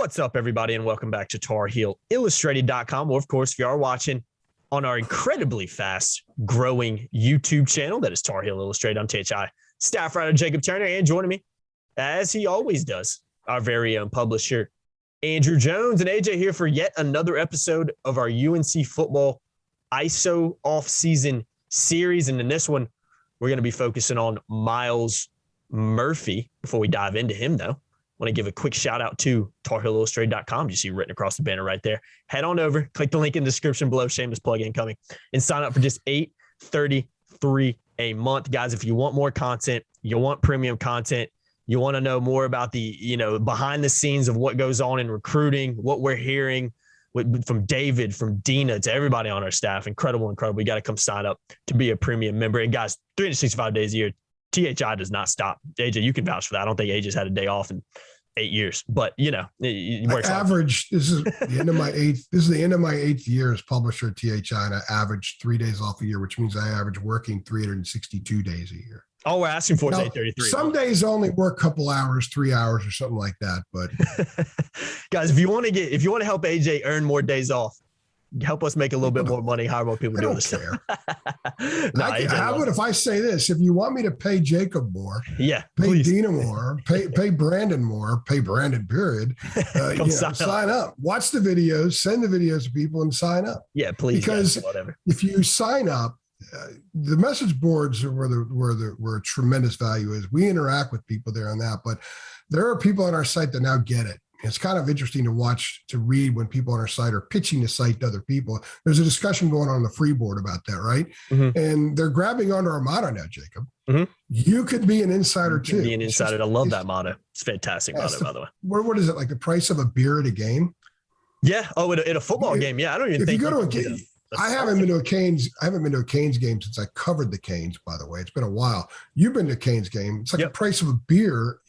What's up, everybody, and welcome back to TarHeelIllustrated.com. Or, of course, if you are watching on our incredibly fast growing YouTube channel, that is Tar Heel Illustrated. I'm THI staff writer Jacob Turner, and joining me, as he always does, our very own publisher, Andrew Jones. And AJ here for yet another episode of our UNC football ISO off-season series. And in this one, we're going to be focusing on Myles Murphy. Before we dive into him, though, I want to give a quick shout out to TarHeelIllustrated.com. You see written across the banner right there. Head on over, click the link in the description below, shameless plug incoming, and sign up for just $8.33 a month. Guys, if you want more content, you want premium content, you want to know more about the, behind the scenes of what goes on in recruiting, what we're hearing from David, from Dina, to everybody on our staff. Incredible. You got to come sign up to be a premium member. And guys, 365 days a year, THI does not stop. AJ, you can vouch for that. I don't think AJ's had a day off in 8 years, but it works. Average. This is the end of my eighth. This is the end of my 8th year as publisher at THI, and I average 3 days off a year, which means I average working 362 days a year. All we're asking for is 833. Some days I only work a couple hours, 3 hours or something like that. But guys, if you want to help AJ earn more days off, help us make a little bit more money, hire more people doing this. How about if I say this? If you want me to pay Jacob more, pay please. Dina more, pay Brandon more, pay Brandon, period. Sign up. Watch the videos, send the videos to people, and sign up. Yeah, please. Because if you sign up, the message boards are where tremendous value is. We interact with people there on that, but there are people on our site that now get it. It's kind of interesting to read when people on our site are pitching the site to other people. There's a discussion going on the free board about that, right? Mm-hmm. And they're grabbing onto our motto now, Jacob. Mm-hmm. You could be an insider too. Be an insider. I love that motto. It's a fantastic motto, by the way. What is it, like the price of a beer at a game? Yeah. Oh, at a football game. Yeah. I don't even think. If you go to a game, I haven't been to a Canes game since I covered the Canes, by the way. It's been a while. You've been to a Canes game. It's like the price of a beer.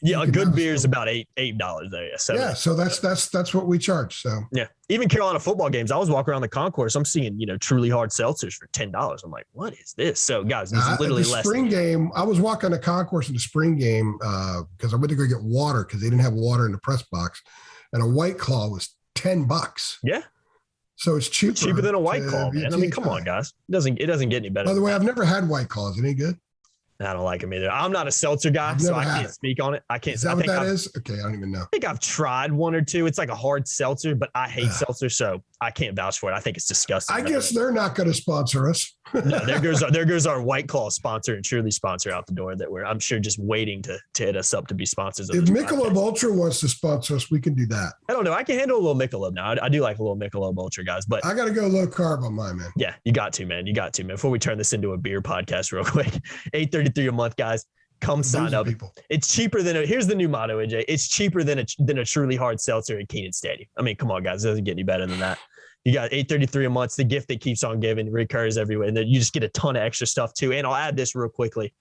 A good beer is about $8 there. Yeah. So that's what we charge. So yeah. Even Carolina football games, I was walking around the concourse. I'm seeing, truly hard seltzers for $10. I'm like, what is this? So guys, this is literally less. Spring game, I was walking the concourse in the spring game because I went to go get water because they didn't have water in the press box. And a White Claw was $10. Yeah. So it's cheaper than a White Claw, man. I mean, come on, guys. It doesn't get any better. By the way, I've never had White Claws. Any good? I don't like them either. I'm not a seltzer guy, so I can't speak on it. I can't. Is that what that is? Okay, I don't even know. I think I've tried one or two. It's like a hard seltzer, but I hate seltzer, so I can't vouch for it. I think it's disgusting. I guess they're not going to sponsor us. No, there goes our White Claw sponsor and Truly sponsor out the door that I'm sure just waiting to hit us up to be sponsors. If Michelob Ultra wants to sponsor us, we can do that. I don't know. I can handle a little Michelob now. I do like a little Michelob Ultra, guys, but I got to go low carb on mine, man. Yeah, you got to, man. Before we turn this into a beer podcast real quick, $8.33 a month, guys. Come sign up. People. It's cheaper than here's the new motto, AJ. It's cheaper than a truly hard seltzer at Kenan Stadium. I mean, come on, guys. It doesn't get any better than that. You got $8.33 a month. It's the gift that keeps on giving, recurs everywhere. And then you just get a ton of extra stuff too. And I'll add this real quickly.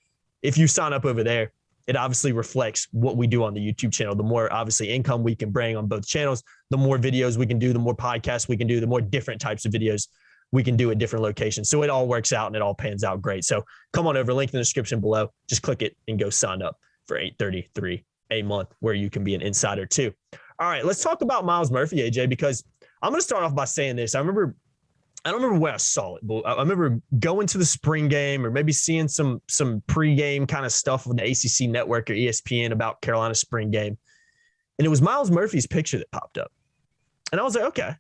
If you sign up over there, it obviously reflects what we do on the YouTube channel. The more obviously income we can bring on both channels, the more videos we can do, the more podcasts we can do, the more different types of videos we can do at different locations. So it all works out and it all pans out great. So come on over, link in the description below. Just click it and go sign up for $8.33 a month where you can be an insider too. All right, let's talk about Myles Murphy, AJ, because I'm going to start off by saying this. I don't remember where I saw it, but I remember going to the spring game or maybe seeing some pregame kind of stuff on the ACC network or ESPN about Carolina spring game. And it was Myles Murphy's picture that popped up. And I was like, okay.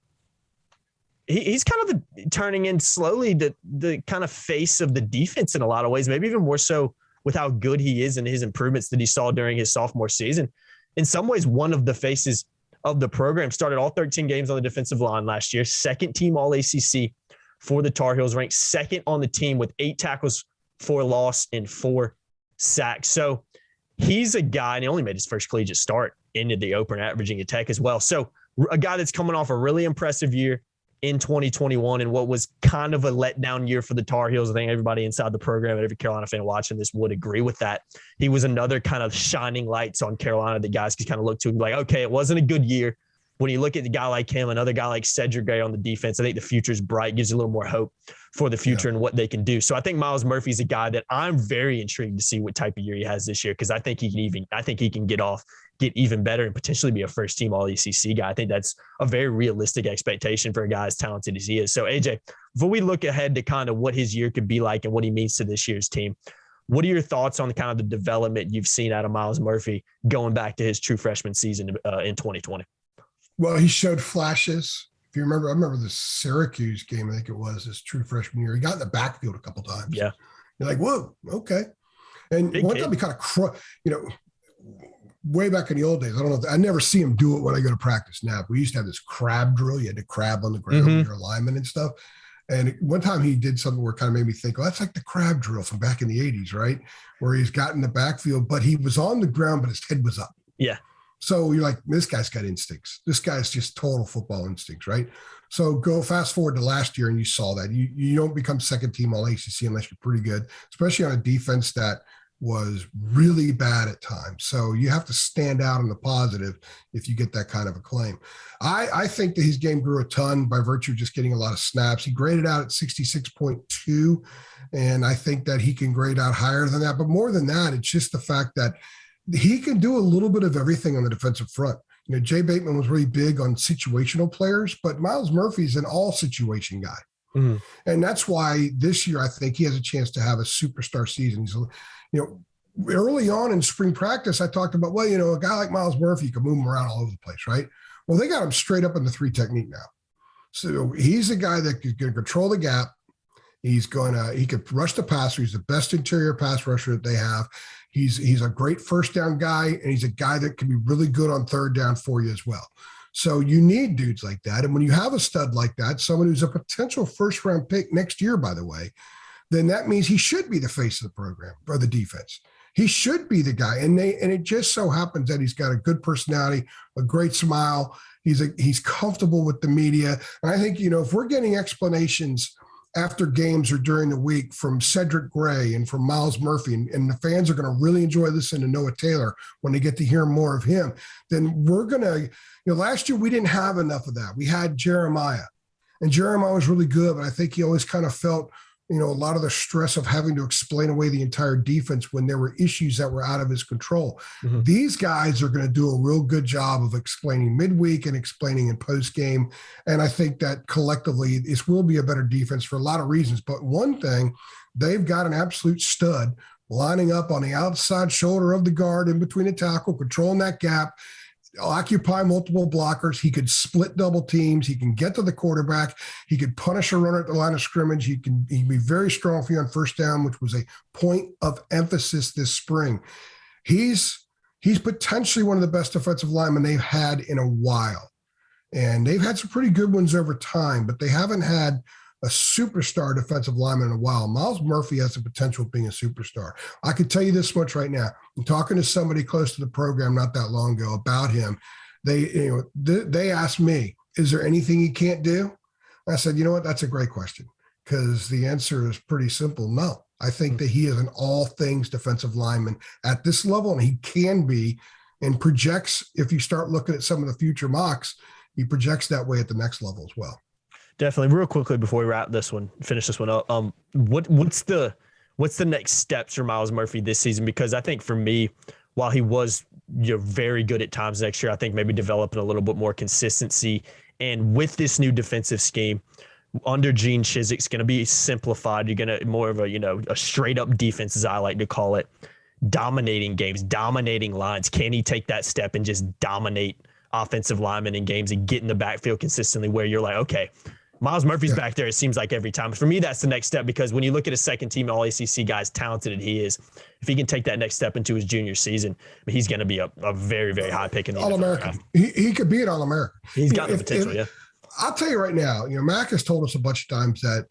He's kind of turning in slowly the kind of face of the defense in a lot of ways, maybe even more so with how good he is and his improvements that he saw during his sophomore season. In some ways, one of the faces of the program, started all 13 games on the defensive line last year, second team All-ACC for the Tar Heels, ranked second on the team with 8 tackles for loss and 4 sacks. So he's a guy, and he only made his first collegiate start into the opener at Virginia Tech as well. So a guy that's coming off a really impressive year in 2021 and what was kind of a letdown year for the Tar Heels. I think everybody inside the program and every Carolina fan watching this would agree with that. He was another kind of shining lights on Carolina that guys could kind of look to and be like, okay, it wasn't a good year. When you look at a guy like him, another guy like Cedric Gray on the defense, I think the future is bright, gives you a little more hope for the future and what they can do. So I think Myles Murphy is a guy that I'm very intrigued to see what type of year he has this year, because I think he can get off get even better and potentially be a first-team All-ACC guy. I think that's a very realistic expectation for a guy as talented as he is. So, AJ, before we look ahead to kind of what his year could be like and what he means to this year's team, what are your thoughts on kind of the development you've seen out of Myles Murphy going back to his true freshman season in 2020? Well, he showed flashes. If you remember, I remember the Syracuse game, I think it was his true freshman year. He got in the backfield a couple times. Yeah. You're like, whoa, okay. And Big one kid. time he kind of, way back in the old days, I don't know, I never see him do it when I go to practice now. We used to have this crab drill. You had to crab on the ground with your alignment and stuff. And one time he did something where it kind of made me think, well, that's like the crab drill from back in the 80s, right? Where he's got in the backfield, but he was on the ground, but his head was up. Yeah. So you're like, this guy's got instincts. This guy's just total football instincts, right? So go fast forward to last year and you saw that. You don't become second team All-ACC unless you're pretty good, especially on a defense that was really bad at times. So you have to stand out in the positive if you get that kind of acclaim. I think that his game grew a ton by virtue of just getting a lot of snaps. He graded out at 66.2, and I think that he can grade out higher than that. But more than that, it's just the fact that he can do a little bit of everything on the defensive front. Jay Bateman was really big on situational players, but Myles Murphy's an all situation guy. Mm-hmm. And that's why this year, I think he has a chance to have a superstar season. He's, early on in spring practice, I talked about, a guy like Myles Murphy, you can move him around all over the place, right? Well, they got him straight up in the 3 technique now. So he's a guy that is going to control the gap. He could rush the passer. He's the best interior pass rusher that they have. He's a great first down guy, and he's a guy that can be really good on third down for you as well. So you need dudes like that. And when you have a stud like that, someone who's a potential first-round pick next year, by the way, then that means he should be the face of the program or the defense. He should be the guy. And it just so happens that he's got a good personality, a great smile. He's comfortable with the media. And I think, if we're getting explanations after games or during the week from Cedric Gray and from Myles Murphy, and the fans are going to really enjoy listening to Noah Taylor when they get to hear more of him, then we're going to, last year we didn't have enough of that. We had Jeremiah, and Jeremiah was really good, but I think he always kind of felt, a lot of the stress of having to explain away the entire defense when there were issues that were out of his control. Mm-hmm. These guys are going to do a real good job of explaining midweek and explaining in post-game. And I think that collectively this will be a better defense for a lot of reasons. But one thing, they've got an absolute stud lining up on the outside shoulder of the guard in between the tackle, controlling that gap, occupy multiple blockers. He could split double teams. He can get to the quarterback. He could punish a runner at the line of scrimmage. He'd be very strong for you on first down, which was a point of emphasis this spring. He's potentially one of the best defensive linemen they've had in a while. And they've had some pretty good ones over time, but they haven't had a superstar defensive lineman in a while. Myles Murphy has the potential of being a superstar. I can tell you this much right now. I'm talking to somebody close to the program not that long ago about him. They asked me, is there anything he can't do? I said, you know what? That's a great question, because the answer is pretty simple. No, I think that he is an all things defensive lineman at this level, and he can be, and projects, if you start looking at some of the future mocks, he projects that way at the next level as well. Definitely. Real quickly before we finish this one up, what's the next steps for Myles Murphy this season? Because I think for me, while he was very good at times next year, I think maybe developing a little bit more consistency. And with this new defensive scheme under Gene Chizik's going to be simplified. You're going to more of a straight up defense, as I like to call it, dominating games, dominating lines. Can he take that step and just dominate offensive linemen in games and get in the backfield consistently, where you're like, okay, Myles Murphy's back there, it seems like every time. For me, that's the next step, because when you look at a second team All-ACC guy, as talented as he is, if he can take that next step into his junior season, he's going to be a very, very high pick in the All-American. He could be an All-American. He's got the potential, yeah. I'll tell you right now, Mac has told us a bunch of times that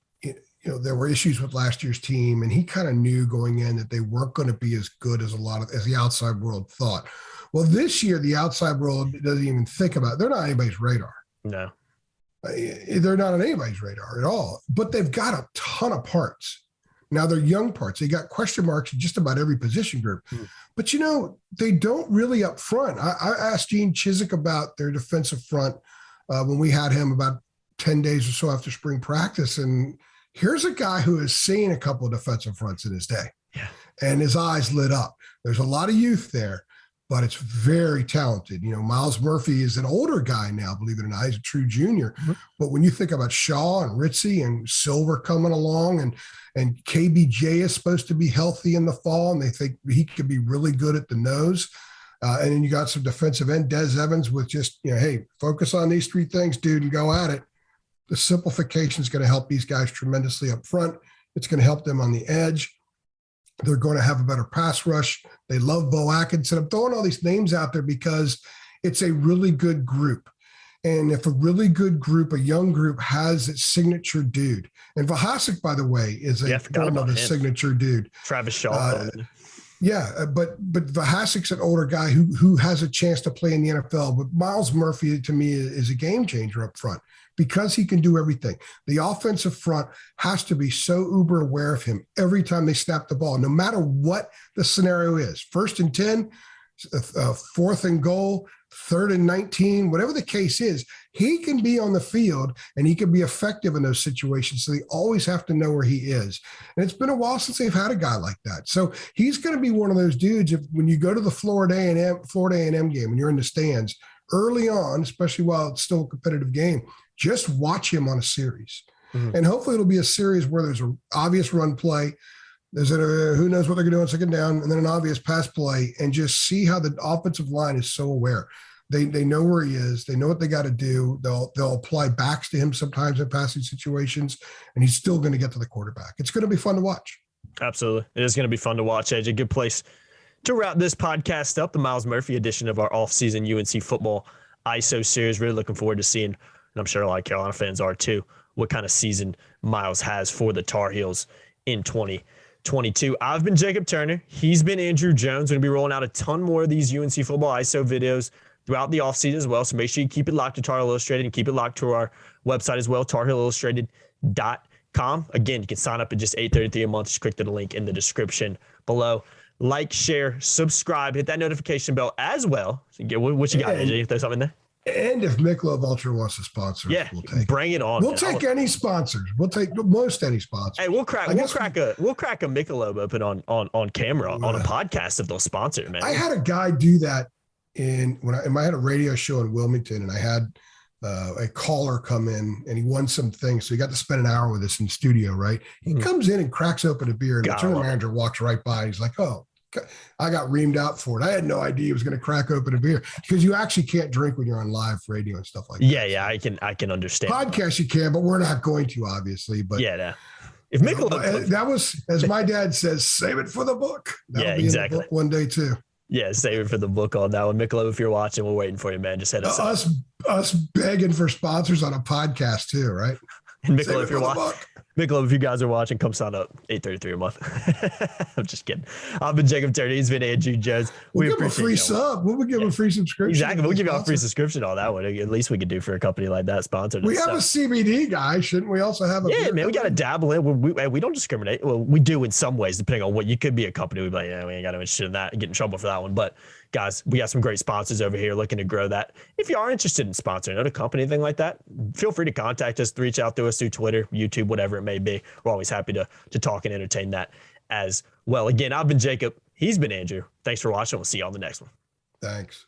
there were issues with last year's team, and he kind of knew going in that they weren't going to be as good as as the outside world thought. Well, this year, the outside world doesn't even think about it. They're not on anybody's radar. No. They're not on anybody's radar at all, but they've got a ton of parts. Now they're young parts. They got question marks in just about every position group, but they don't really up front. I asked Gene Chizik about their defensive front when we had him about 10 days or so after spring practice. And here's a guy who has seen a couple of defensive fronts in his day, and his eyes lit up. There's a lot of youth there, but it's very talented. Myles Murphy is an older guy now, believe it or not. He's a true junior. Mm-hmm. But when you think about Shaw and Ritzy and Silver coming along, and KBJ is supposed to be healthy in the fall, and they think he could be really good at the nose. And then you got some defensive end, Des Evans, with just, hey, focus on these three things, dude, and go at it. The simplification is going to help these guys tremendously up front. It's going to help them on the edge. They're going to have a better pass rush. They love Bo Atkinson. I'm throwing all these names out there because it's a really good group. And if a really good group, a young group, has its signature dude, and Vahasik, by the way, is another signature dude. Travis Shaw. But Vahasik's an older guy who has a chance to play in the NFL. But Myles Murphy, to me, is a game changer up front because he can do everything. The offensive front has to be so uber aware of him every time they snap the ball, no matter what the scenario is. 1st and 10, 4th and goal, 3rd and 19, whatever the case is, he can be on the field and he can be effective in those situations. So they always have to know where he is. And it's been a while since they've had a guy like that. So he's going to be one of those dudes. When you go to the Florida A&M game, when you're in the stands early on, especially while it's still a competitive game, just watch him on a series. Mm-hmm. And hopefully it'll be a series where there's an obvious run play. There's who knows what they're going to do on second down, and then an obvious pass play, and just see how the offensive line is so aware. They know where he is. They know what they got to do. They'll apply backs to him sometimes in passing situations, and he's still going to get to the quarterback. It's going to be fun to watch. Absolutely. It is going to be fun to watch, Edge. A good place to wrap this podcast up, the Myles Murphy edition of our off-season UNC football ISO series. Really looking forward to seeing, and I'm sure a lot of Carolina fans are too, what kind of season Myles has for the Tar Heels in 2022. I've been Jacob Turner. He's been Andrew Jones. We're going to be rolling out a ton more of these UNC football ISO videos throughout the offseason as well. So make sure you keep it locked to Tar Heel Illustrated and keep it locked to our website as well, tarheelillustrated.com. Again, you can sign up at just $8.33 a month. Just click the link in the description below. Like, share, subscribe, hit that notification bell as well. So what you got, AJ? Throw something in there? And if Michelob Ultra wants to sponsor, we'll take bring it on. We'll take any sponsors. We'll take most any sponsors. Hey, we'll crack a Michelob open on camera on a podcast if they'll sponsor it, man. I had a guy do that I had a radio show in Wilmington, and I had a caller come in, and he won some things, so he got to spend an hour with us in the studio. Right? He comes in and cracks open a beer, and the tournament manager walks right by. And he's like, "Oh." I got reamed out for it. I had no idea he was going to crack open a beer because you actually can't drink when you're on live radio and stuff like that. Yeah, I can understand. Podcast you can, but we're not going to, obviously. But if Michelob, that was, as my dad says, save it for the book. That'll be exactly. In the book one day too. Yeah, save it for the book on that one. Michelob, if you're watching, we're waiting for you, man. Just hit us up. Us begging for sponsors on a podcast too, right? And Michelob, if you're watching. Michelob, if you guys are watching, come sign up. $8.33 a month. I'm just kidding. I've been Jacob Turner. He's been Andrew Jones. We'll give him a free sub. We'll give him a free subscription. Exactly. We'll give you a free subscription on that one. At least we could do for a company like that sponsored. We have a CBD guy. Shouldn't we also have a man, we got to dabble in. We don't discriminate. Well, we do in some ways, depending on what you could be a company. We'd be like, we ain't got no interest in that and get in trouble for that one. But guys, we got some great sponsors over here looking to grow that. If you are interested in sponsoring another company, anything like that, feel free to contact us, reach out to us through Twitter, YouTube, whatever it may be. We're always happy to talk and entertain that as well. Again, I've been Jacob. He's been Andrew. Thanks for watching. We'll see you on the next one. Thanks.